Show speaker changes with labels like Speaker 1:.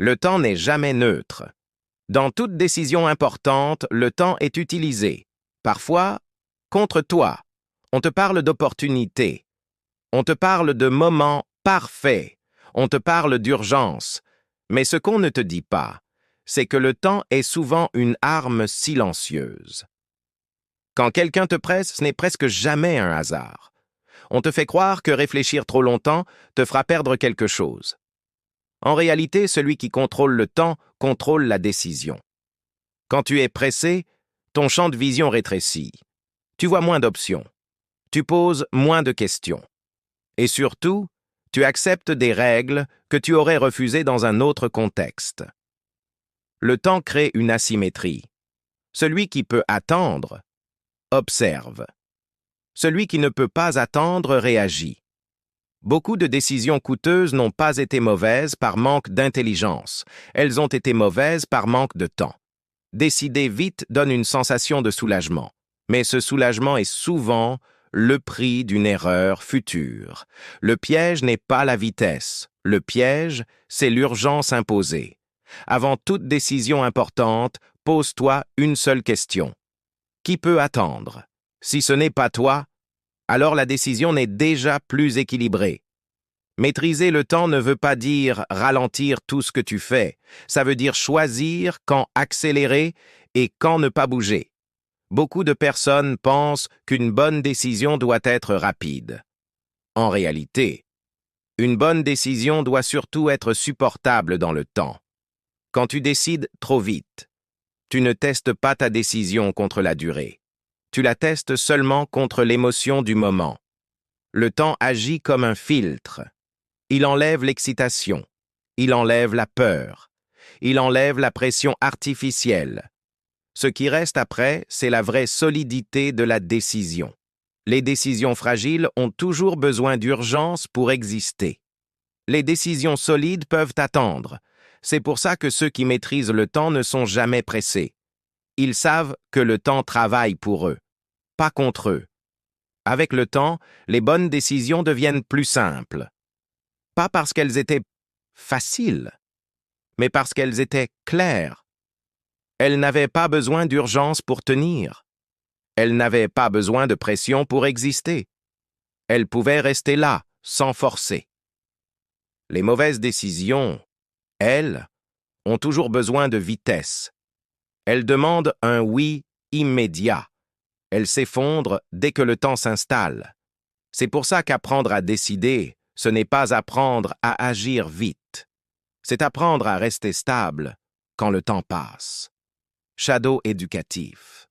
Speaker 1: Le temps n'est jamais neutre. Dans toute décision importante, le temps est utilisé. Parfois, contre toi. On te parle d'opportunité. On te parle de moments parfaits. On te parle d'urgence. Mais ce qu'on ne te dit pas, c'est que le temps est souvent une arme silencieuse. Quand quelqu'un te presse, ce n'est presque jamais un hasard. On te fait croire que réfléchir trop longtemps te fera perdre quelque chose. En réalité, celui qui contrôle le temps contrôle la décision. Quand tu es pressé, ton champ de vision rétrécit. Tu vois moins d'options. Tu poses moins de questions. Et surtout, tu acceptes des règles que tu aurais refusées dans un autre contexte. Le temps crée une asymétrie. Celui qui peut attendre, observe. Celui qui ne peut pas attendre réagit. Beaucoup de décisions coûteuses n'ont pas été mauvaises par manque d'intelligence. Elles ont été mauvaises par manque de temps. Décider vite donne une sensation de soulagement. Mais ce soulagement est souvent le prix d'une erreur future. Le piège n'est pas la vitesse. Le piège, c'est l'urgence imposée. Avant toute décision importante, pose-toi une seule question. Qui peut attendre? Si ce n'est pas toi, alors la décision n'est déjà plus équilibrée. Maîtriser le temps ne veut pas dire ralentir tout ce que tu fais. Ça veut dire choisir quand accélérer et quand ne pas bouger. Beaucoup de personnes pensent qu'une bonne décision doit être rapide. En réalité, une bonne décision doit surtout être supportable dans le temps. Quand tu décides trop vite, tu ne testes pas ta décision contre la durée. Tu la testes seulement contre l'émotion du moment. Le temps agit comme un filtre. Il enlève l'excitation. Il enlève la peur. Il enlève la pression artificielle. Ce qui reste après, c'est la vraie solidité de la décision. Les décisions fragiles ont toujours besoin d'urgence pour exister. Les décisions solides peuvent attendre. C'est pour ça que ceux qui maîtrisent le temps ne sont jamais pressés. Ils savent que le temps travaille pour eux, pas contre eux. Avec le temps, les bonnes décisions deviennent plus simples. Pas parce qu'elles étaient faciles, mais parce qu'elles étaient claires. Elles n'avaient pas besoin d'urgence pour tenir. Elles n'avaient pas besoin de pression pour exister. Elles pouvaient rester là, sans forcer. Les mauvaises décisions, elles, ont toujours besoin de vitesse. Elles demandent un oui immédiat. Elles s'effondrent dès que le temps s'installe. C'est pour ça qu'apprendre à décider, ce n'est pas apprendre à agir vite. C'est apprendre à rester stable quand le temps passe. Shadow éducatif.